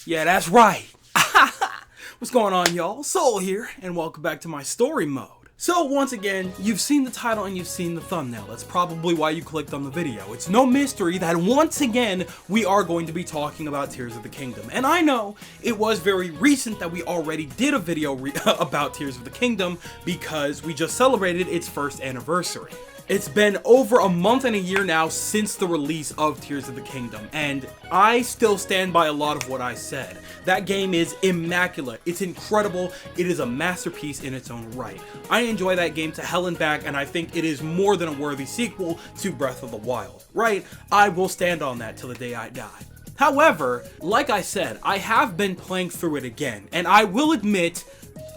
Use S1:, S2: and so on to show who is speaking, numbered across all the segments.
S1: Yeah, that's right. What's going on, y'all? Soul here, and welcome back to my story mode. So once again, you've seen the title and you've seen the thumbnail. That's probably why you clicked on the video. It's no mystery that once again, we are going to be talking about Tears of the Kingdom. And I know it was very recent that we already did a video about Tears of the Kingdom because we just celebrated its first anniversary. It's been over a month and a year now since the release of Tears of the Kingdom, and I still stand by a lot of what I said. That game is immaculate, it's incredible, it is a masterpiece in its own right. I enjoy that game to hell and back, and I think it is more than a worthy sequel to Breath of the Wild, right? I will stand on that till the day I die. However, like I said, I have been playing through it again, and I will admit,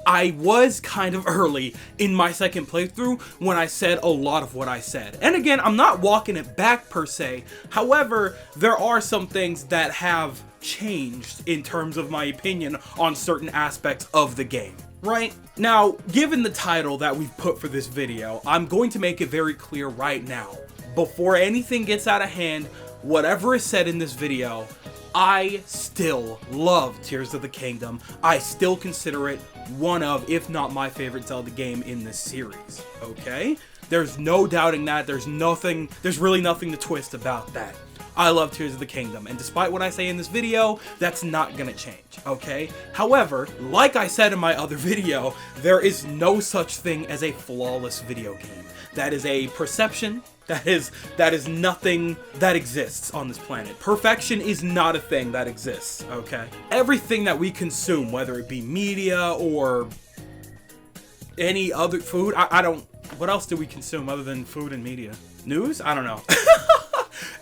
S1: I was kind of early in my second playthrough when I said a lot of what I said. And again, I'm not walking it back per se. However, there are some things that have changed in terms of my opinion on certain aspects of the game. Right? Now, given the title that we've put for this video, I'm going to make it very clear right now. Before anything gets out of hand, whatever is said in this video, I still love Tears of the Kingdom. I still consider it one of, if not my favorite Zelda game in this series, okay? There's no doubting that. There's really nothing to twist about that. I love Tears of the Kingdom, and despite what I say in this video, that's not gonna change, okay? However, like I said in my other video, there is no such thing as a flawless video game. That is a perception. That is nothing that exists on this planet. Perfection is not a thing that exists, okay? Everything that we consume, whether it be media or any other food, what else do we consume other than food and media? News? I don't know.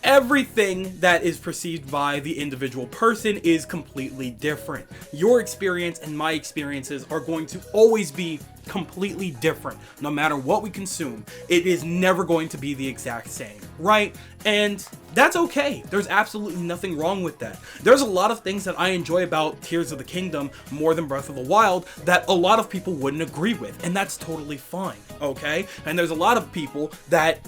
S1: Everything that is perceived by the individual person is completely different. Your experience and my experiences are going to always be completely different. No matter what we consume, it is never going to be the exact same, right? And that's okay. There's absolutely nothing wrong with that. There's a lot of things that I enjoy about Tears of the Kingdom more than Breath of the Wild that a lot of people wouldn't agree with, and that's totally fine, okay? And there's a lot of people that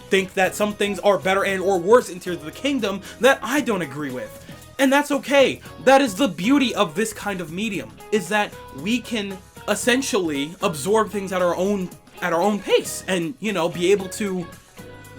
S1: think that some things are better and or worse in Tears of the Kingdom that I don't agree with. And that's okay. That is the beauty of this kind of medium, is that we can essentially absorb things at our own pace and, you know, be able to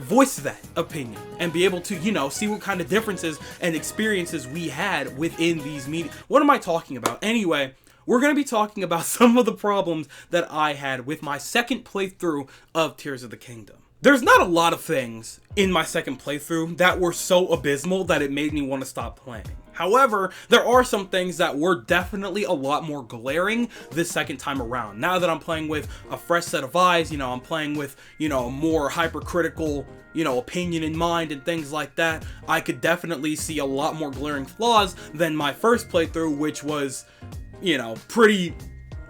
S1: voice that opinion and be able to, you know, see what kind of differences and experiences we had within these media. What am I talking about? Anyway, we're going to be talking about some of the problems that I had with my second playthrough of Tears of the Kingdom. There's not a lot of things in my second playthrough that were so abysmal that it made me want to stop playing. However, there are some things that were definitely a lot more glaring this second time around. Now that I'm playing with a fresh set of eyes, you know, I'm playing with, you know, a more hypercritical, you know, opinion in mind and things like that, I could definitely see a lot more glaring flaws than my first playthrough, which was, you know, pretty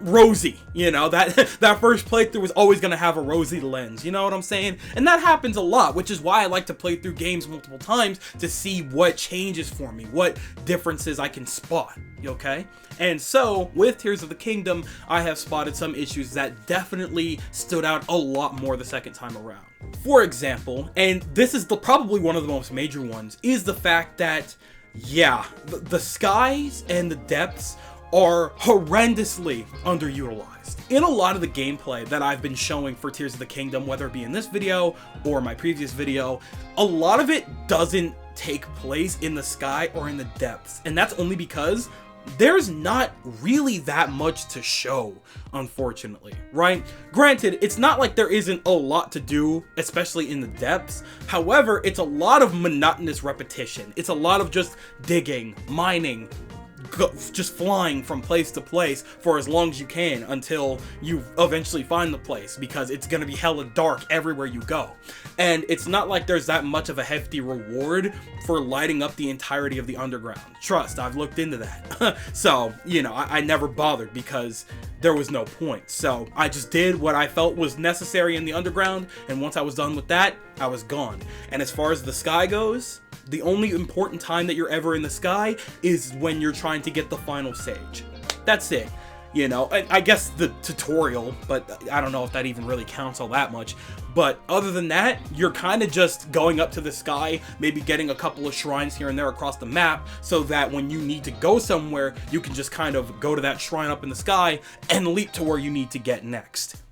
S1: rosy. You know, that first playthrough was always going to have a rosy lens, you know what I'm saying? And that happens a lot, which is why I like to play through games multiple times to see what changes for me, what differences I can spot, okay? And so, with Tears of the Kingdom, I have spotted some issues that definitely stood out a lot more the second time around. For example, and this is probably one of the most major ones, is the fact that, yeah, the skies and the depths are horrendously underutilized. In a lot of the gameplay that I've been showing for Tears of the Kingdom, whether it be in this video or my previous video, a lot of it doesn't take place in the sky or in the depths, and that's only because there's not really that much to show, unfortunately, right? Granted, it's not like there isn't a lot to do, especially in the depths. However, it's a lot of monotonous repetition. It's a lot of just digging, mining, just flying from place to place for as long as you can until you eventually find the place, because it's gonna be hella dark everywhere you go. And it's not like there's that much of a hefty reward for lighting up the entirety of the underground. Trust, I've looked into that. So, you know, I never bothered because there was no point. So I just did what I felt was necessary in the underground, and once I was done with that, I was gone. And as far as the sky goes, the only important time that you're ever in the sky is when you're trying to get the final sage. That's it. You know, I guess the tutorial, but I don't know if that even really counts all that much. But other than that, you're kind of just going up to the sky, maybe getting a couple of shrines here and there across the map, so that when you need to go somewhere, you can just kind of go to that shrine up in the sky and leap to where you need to get next.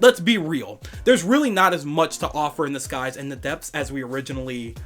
S1: Let's be real, there's really not as much to offer in the skies and the depths as we originally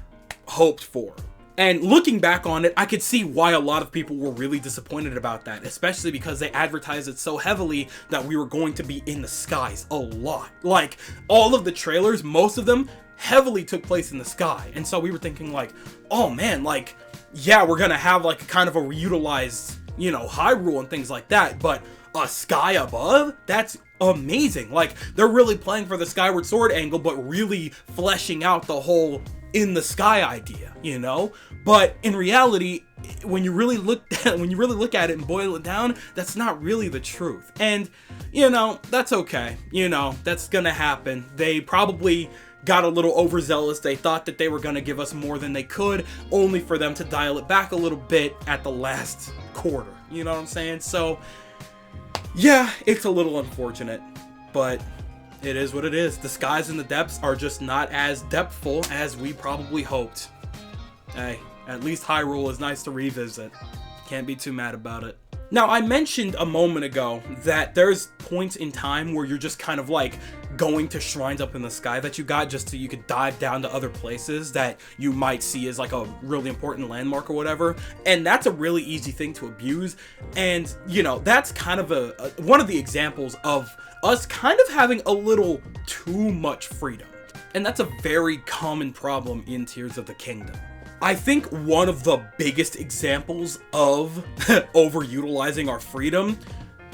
S1: hoped for. And looking back on it, I could see why a lot of people were really disappointed about that, especially because they advertised it so heavily that we were going to be in the skies a lot. Like, all of the trailers, most of them heavily took place in the sky. And so we were thinking like, oh man, like, yeah, we're gonna have like kind of a reutilized, you know, Hyrule and things like that, but a sky above? That's amazing. Like, they're really playing for the Skyward Sword angle, but really fleshing out the whole in the sky idea, you know? But in reality, when you really look at it and boil it down, that's not really the truth. And, you know, that's okay. You know, that's gonna happen. They probably got a little overzealous. They thought that they were gonna give us more than they could, only for them to dial it back a little bit at the last quarter. You know what I'm saying? So, yeah, it's a little unfortunate, but it is what it is. The skies and the depths are just not as depthful as we probably hoped. Hey, at least Hyrule is nice to revisit. Can't be too mad about it. Now, I mentioned a moment ago that there's points in time where you're just kind of like going to shrines up in the sky that you got just so you could dive down to other places that you might see as like a really important landmark or whatever. And that's a really easy thing to abuse. And, you know, that's kind of one of the examples of us kind of having a little too much freedom. And that's a very common problem in Tears of the Kingdom. I think one of the biggest examples of overutilizing our freedom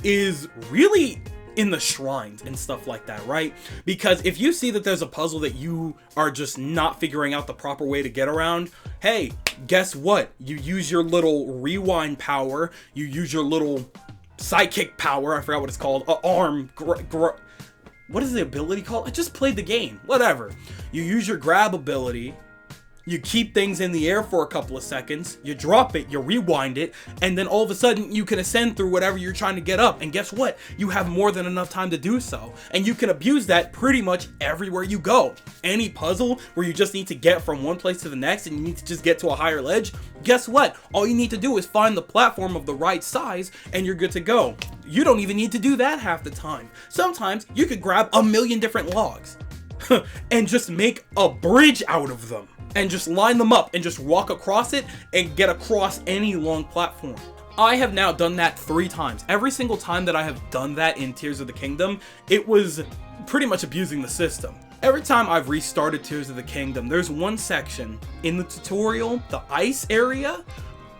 S1: is really in the shrines and stuff like that, right? Because if you see that there's a puzzle that you are just not figuring out the proper way to get around, hey, guess what? You use your little rewind power, you use your little sidekick power, I forgot what it's called, arm, what is the ability called? I just played the game, whatever. You use your grab ability, you keep things in the air for a couple of seconds, you drop it, you rewind it, and then all of a sudden you can ascend through whatever you're trying to get up, and guess what? You have more than enough time to do so, and you can abuse that pretty much everywhere you go. Any puzzle where you just need to get from one place to the next and you need to just get to a higher ledge, guess what? All you need to do is find the platform of the right size and you're good to go. You don't even need to do that half the time. Sometimes you could grab a million different logs and just make a bridge out of them. And just line them up and just walk across it and get across any long platform. I have now done that 3 times. Every single time that I have done that in Tears of the Kingdom, it was pretty much abusing the system. Every time I've restarted Tears of the Kingdom, there's one section in the tutorial, the ice area,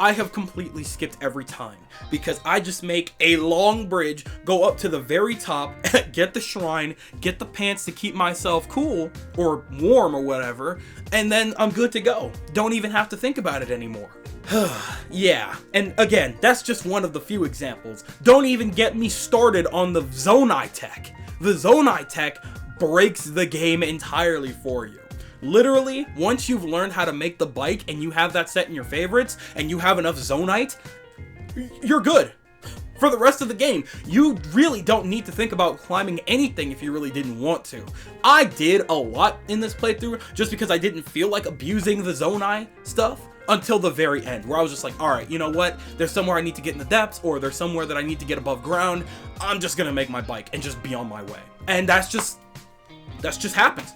S1: I have completely skipped every time because I just make a long bridge, go up to the very top, get the shrine, get the pants to keep myself cool or warm or whatever, and then I'm good to go. Don't even have to think about it anymore. Yeah, and again, that's just one of the few examples. Don't even get me started on the Zonai tech. The Zonai tech breaks the game entirely for you. Literally, once you've learned how to make the bike and you have that set in your favorites and you have enough Zonite, you're good. For the rest of the game, you really don't need to think about climbing anything if you really didn't want to. I did a lot in this playthrough just because I didn't feel like abusing the Zonai stuff until the very end, where I was just like, alright, you know what? There's somewhere I need to get in the depths, or there's somewhere that I need to get above ground. I'm just gonna make my bike and just be on my way. And that's just happens.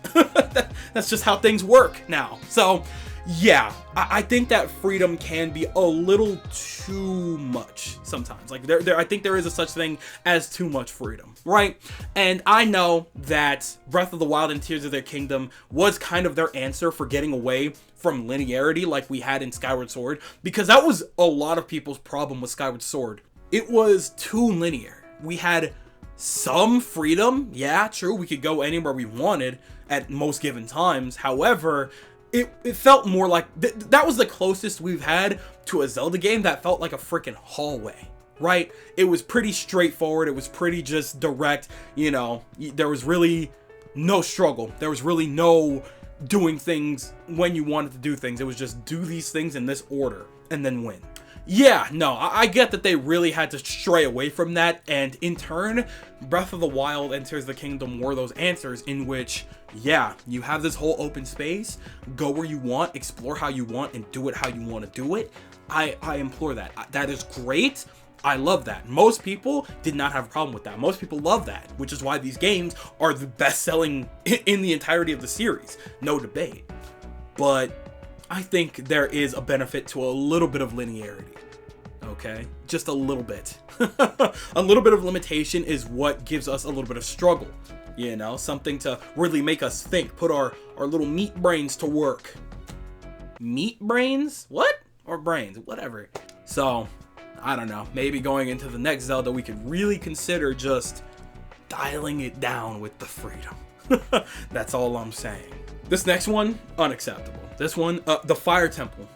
S1: That's just how things work now. So yeah, I think that freedom can be a little too much sometimes. Like I think there is a such thing as too much freedom, right? And I know that Breath of the Wild and Tears of the Kingdom was kind of their answer for getting away from linearity like we had in Skyward Sword, because that was a lot of people's problem with Skyward Sword. It was too linear. We had some freedom, yeah, true, we could go anywhere we wanted at most given times. However, it felt more like that was the closest we've had to a Zelda game that felt like a freaking hallway, right? It was pretty straightforward, it was pretty just direct, you know, there was really no struggle, there was really no doing things when you wanted to do things. It was just do these things in this order and then win. Yeah, no, I get that they really had to stray away from that, and in turn, Breath of the Wild and Tears of the Kingdom were those answers in which, yeah, you have this whole open space, go where you want, explore how you want, and do it how you want to do it. I implore that. That is great. I love that. Most people did not have a problem with that. Most people love that, which is why these games are the best-selling in the entirety of the series. No debate. But I think there is a benefit to a little bit of linearity. Okay? Just a little bit. A little bit of limitation is what gives us a little bit of struggle. You know, something to really make us think, put our little meat brains to work. Meat brains? What? Or brains? Whatever. So, I don't know. Maybe going into the next Zelda, we could really consider just dialing it down with the freedom. That's all I'm saying. This next one, unacceptable. This one, the Fire Temple,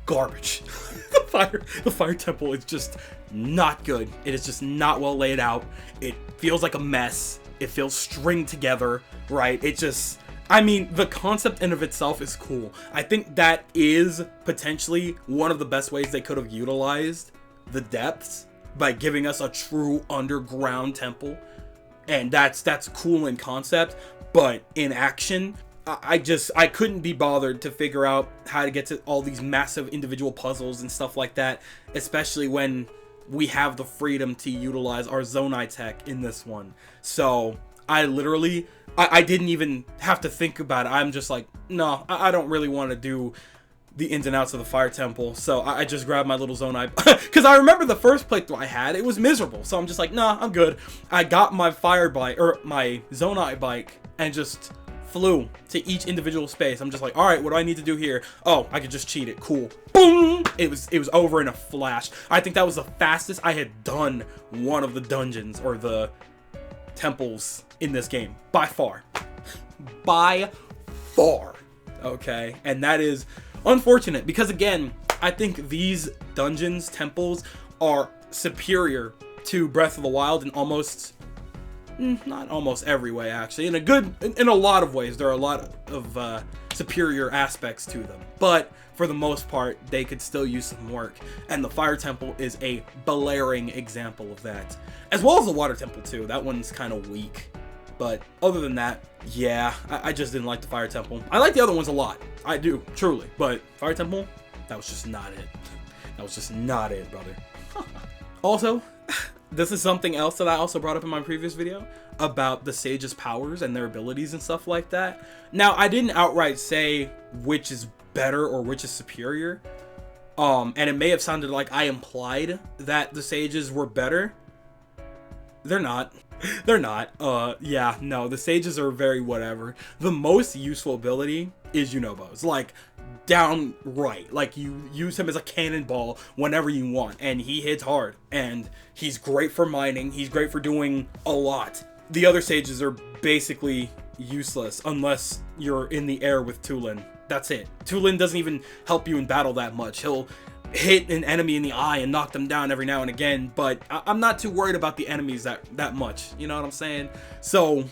S1: garbage. The Fire Temple is just not good. It is just not well laid out. It feels like a mess. It feels stringed together, right? It just, I mean, the concept in of itself is cool. I think that is potentially one of the best ways they could have utilized the depths by giving us a true underground temple. And that's cool in concept, but in action, I couldn't be bothered to figure out how to get to all these massive individual puzzles and stuff like that, especially when we have the freedom to utilize our Zonai tech in this one. So I literally, I didn't even have to think about it. I'm just like, no, I don't really want to do the ins and outs of the Fire Temple. So I just grabbed my little Zonai, because I remember the first playthrough I had, it was miserable. So I'm just like, nah, I'm good. I got my fire bike, or my Zonai bike, and just flew to each individual space. I'm just like, all right, what do I need to do here? Oh, I could just cheat it. Cool. Boom! It was over in a flash. I think that was the fastest I had done one of the dungeons or the temples in this game. By far. By far. Okay? And that is unfortunate because, again, I think these dungeons, temples, are superior to Breath of the Wild in almost, not almost every way, actually. In a lot of ways, there are a lot of superior aspects to them. But for the most part, they could still use some work. And the Fire Temple is a blaring example of that. As well as the Water Temple, too. That one's kind of weak. But other than that, yeah, I just didn't like the Fire Temple. I like the other ones a lot. I do, truly. But Fire Temple, that was just not it. That was just not it, brother. Also, this is something else that I also brought up in my previous video about the sages' powers and their abilities and stuff like that. Now, I didn't outright say which is better or which is superior. And it may have sounded like I implied that the sages were better. They're not. They're not. Yeah, no, the sages are very whatever. The most useful ability is Yunobo's. Like, downright. Like, you use him as a cannonball whenever you want, and he hits hard. And he's great for mining. He's great for doing a lot. The other sages are basically useless unless you're in the air with Tulin. That's it. Tulin doesn't even help you in battle that much. He'll hit an enemy in the eye and knock them down every now and again, but I'm not too worried about the enemies that much, you know what I'm saying? So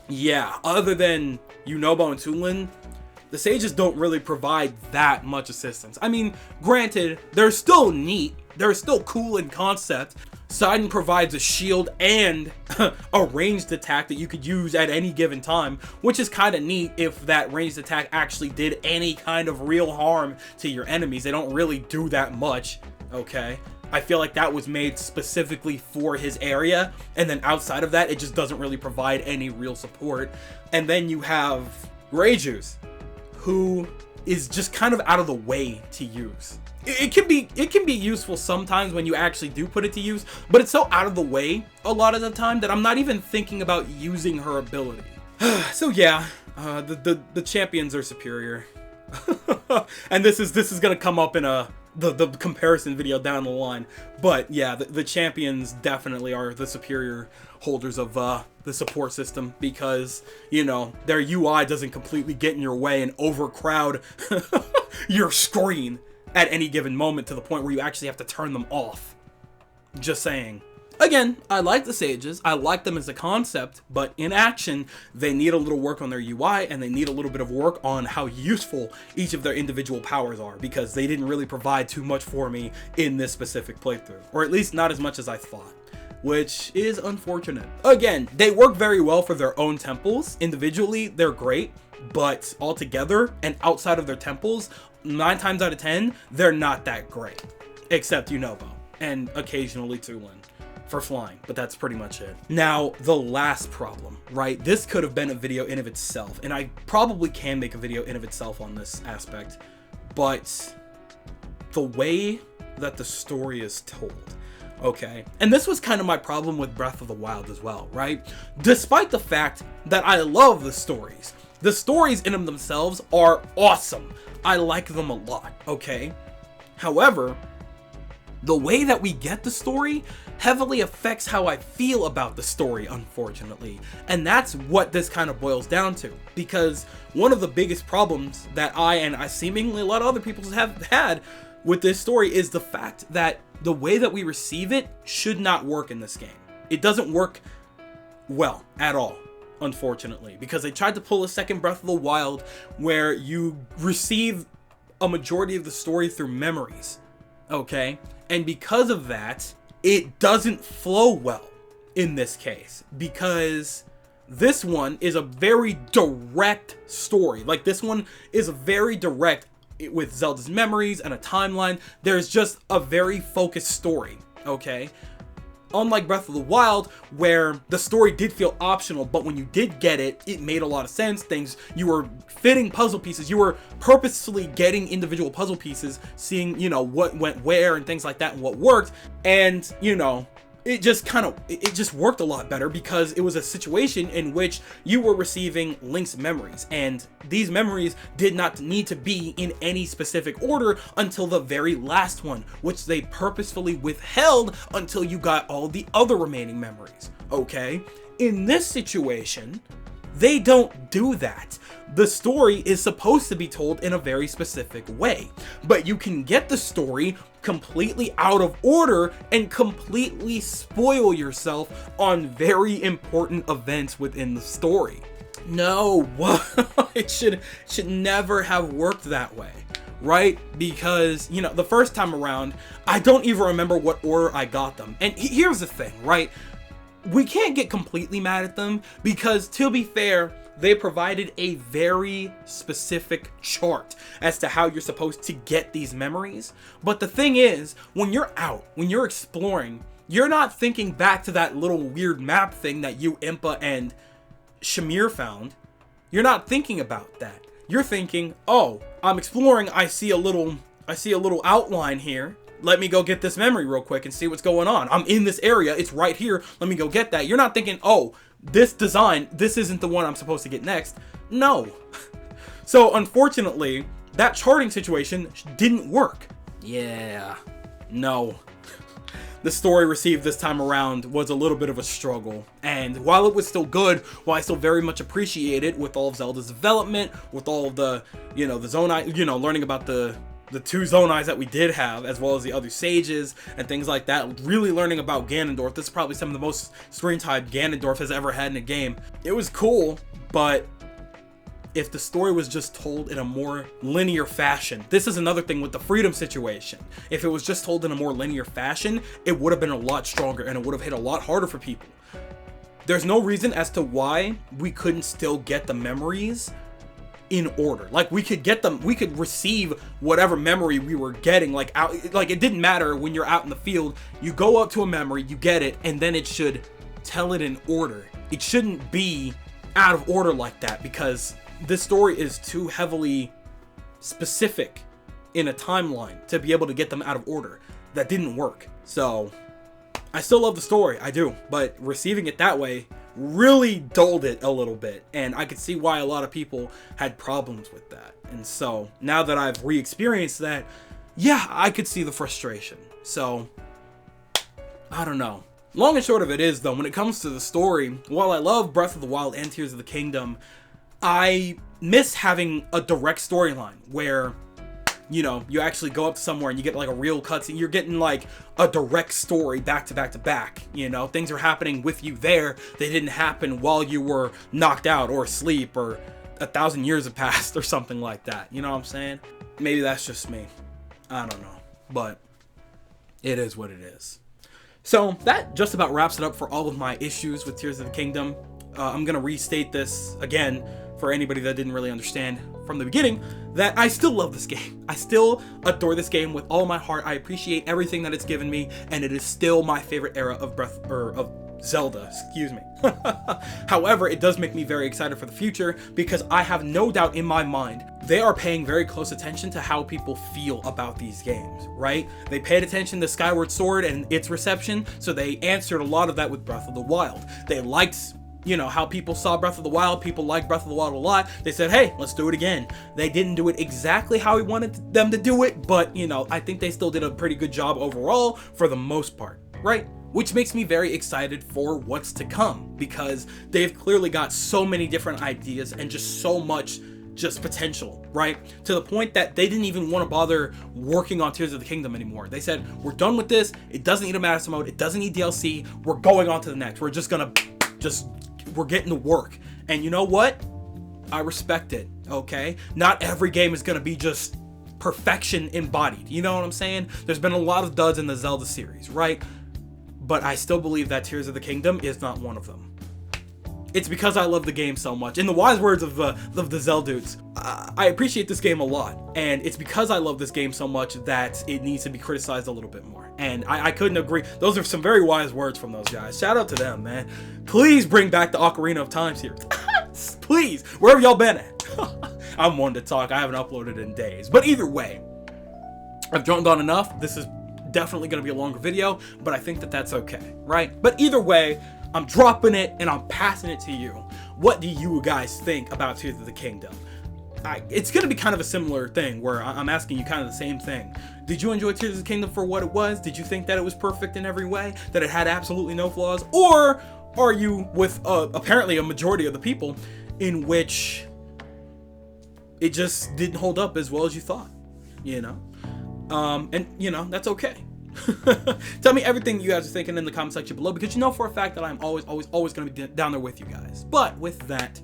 S1: yeah, other than Yunobo and Tulin, the sages don't really provide that much assistance. I mean, granted, they're still neat, they're still cool in concept. Sidon provides a shield and a ranged attack that you could use at any given time, which is kind of neat if that ranged attack actually did any kind of real harm to your enemies. They don't really do that much, okay? I feel like that was made specifically for his area, and then outside of that, it just doesn't really provide any real support. And then you have Greyjuice, who is just kind of out of the way to use. It can be useful sometimes when you actually do put it to use, but it's so out of the way a lot of the time that I'm not even thinking about using her ability. So yeah, the champions are superior. And this is gonna come up in the comparison video down the line. But yeah, the champions definitely are the superior holders of the support system, because, you know, their UI doesn't completely get in your way and overcrowd your screen at any given moment to the point where you actually have to turn them off. Just saying. Again, I like the sages, I like them as a concept, but in action, they need a little work on their UI, and they need a little bit of work on how useful each of their individual powers are, because they didn't really provide too much for me in this specific playthrough, or at least not as much as I thought, which is unfortunate. Again, they work very well for their own temples. Individually, they're great, but altogether and outside of their temples, 9 times out of 10, they're not that great, except Yunobo and occasionally Tulin for flying, but that's pretty much it. Now, the last problem, right? This could have been a video in of itself, and I probably can make a video in of itself on this aspect, but the way that the story is told, okay? And this was kind of my problem with Breath of the Wild as well, right? Despite the fact that I love the stories in them themselves are awesome. I like them a lot, okay? However, the way that we get the story heavily affects how I feel about the story, unfortunately. And that's what this kind of boils down to. Because one of the biggest problems that I seemingly a lot of other people have had with this story is the fact that the way that we receive it should not work in this game. It doesn't work well at all, unfortunately. Because they tried to pull a second Breath of the Wild where you receive a majority of the story through memories, okay? And because of that, it doesn't flow well in this case, because this one is a very direct story. Like, this one is very direct with Zelda's memories and a timeline. There's just a very focused story, okay? Unlike Breath of the Wild, where the story did feel optional, but when you did get it, it made a lot of sense. You were fitting puzzle pieces. You were purposefully getting individual puzzle pieces, seeing, you know, what went where and things like that and what worked. And, you know, it just worked a lot better because it was a situation in which you were receiving Link's memories, and these memories did not need to be in any specific order until the very last one, which they purposefully withheld until you got all the other remaining memories, okay? In this situation, they don't do that. The story is supposed to be told in a very specific way, but you can get the story completely out of order and completely spoil yourself on very important events within the story. No, it should never have worked that way, right? Because, you know, the first time around, I don't even remember what order I got them. And here's the thing, right? We can't get completely mad at them because, to be fair, they provided a very specific chart as to how you're supposed to get these memories. But the thing is, when you're out, when you're exploring, you're not thinking back to that little weird map thing that you, Impa, and Shamir found. You're not thinking about that. You're thinking, oh, I'm exploring, I see a little outline here. Let me go get this memory real quick and see what's going on. I'm in this area, it's right here, let me go get that. You're not thinking, oh, this design, this isn't the one I'm supposed to get next. No. So unfortunately, that charting situation didn't work. Yeah, no. The story received this time around was a little bit of a struggle. And while it was still good, while I still very much appreciate it with all of Zelda's development, with all of the, you know, the Zonai, you know, learning about the 2 Zonais that we did have, as well as the other sages and things like that, really learning about Ganondorf. This is probably some of the most screen time Ganondorf has ever had in a game. It was cool, but if the story was just told in a more linear fashion, this is another thing with the freedom situation. If it was just told in a more linear fashion, it would have been a lot stronger and it would have hit a lot harder for people. There's no reason as to why we couldn't still get the memories in order. Like, we could get them, we could receive whatever memory we were getting, like it didn't matter when you're out in the field, you go up to a memory, you get it, and then it should tell it in order. It shouldn't be out of order like that, because this story is too heavily specific in a timeline to be able to get them out of order. That didn't work. So I still love the story, I do, but receiving it that way really dulled it a little bit, and I could see why a lot of people had problems with that. And so now that I've re-experienced that, yeah, I could see the frustration. So I don't know. Long and short of it is, though, when it comes to the story, while I love Breath of the Wild and Tears of the Kingdom, I miss having a direct storyline where you know, you actually go up to somewhere and you get like a real cutscene. You're getting like a direct story back to back to back. You know, things are happening with you there. They didn't happen while you were knocked out or asleep or 1,000 years have passed or something like that. You know what I'm saying? Maybe that's just me. I don't know. But it is what it is. So that just about wraps it up for all of my issues with Tears of the Kingdom. I'm going to restate this again for anybody that didn't really understand from the beginning, that I still love this game. I still adore this game with all my heart. I appreciate everything that it's given me, and it is still my favorite era of Zelda, excuse me. However, it does make me very excited for the future because I have no doubt in my mind they are paying very close attention to how people feel about these games, right? They paid attention to Skyward Sword and its reception, so they answered a lot of that with Breath of the Wild. They liked, you know, how people saw Breath of the Wild. People liked Breath of the Wild a lot. They said, hey, let's do it again. They didn't do it exactly how we wanted them to do it, but, you know, I think they still did a pretty good job overall for the most part, right? Which makes me very excited for what's to come, because they've clearly got so many different ideas and just so much just potential, right? To the point that they didn't even want to bother working on Tears of the Kingdom anymore. They said, we're done with this. It doesn't need a master mode. It doesn't need DLC. We're going on to the next. We're just gonna we're getting to work. And you know what? I respect it, okay? Not every game is gonna be just perfection embodied. You know what I'm saying? There's been a lot of duds in the Zelda series, right? But I still believe that Tears of the Kingdom is not one of them. It's because I love the game so much. In the wise words of the Zeldudes, I appreciate this game a lot. And it's because I love this game so much that it needs to be criticized a little bit more. And I couldn't agree. Those are some very wise words from those guys. Shout out to them, man. Please bring back the Ocarina of Time series. Please, wherever y'all been at. I'm one to talk. I haven't uploaded in days. But either way, I've droned on enough. This is definitely going to be a longer video, but I think that that's okay, right? But either way, I'm dropping it and I'm passing it to you. What do you guys think about Tears of the Kingdom? It's going to be kind of a similar thing where I'm asking you kind of the same thing. Did you enjoy Tears of the Kingdom for what it was? Did you think that it was perfect in every way? That it had absolutely no flaws? Or are you with apparently a majority of the people in which it just didn't hold up as well as you thought, you know? And, you know, that's okay. Tell me everything you guys are thinking in the comment section below, because you know for a fact that I'm always going to be down there with you guys. But with that,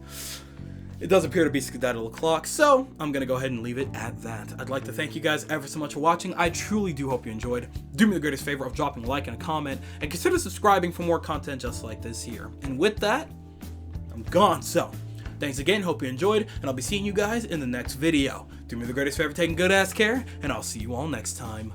S1: it does appear to be skedaddle o'clock, so I'm going to go ahead and leave it at that. I'd like to thank you guys ever so much for watching. I truly do hope you enjoyed. Do me the greatest favor of dropping a like and a comment, and consider subscribing for more content just like this here. And with that, I'm gone. So, thanks again, hope you enjoyed, and I'll be seeing you guys in the next video. Do me the greatest favor, taking good ass care, and I'll see you all next time.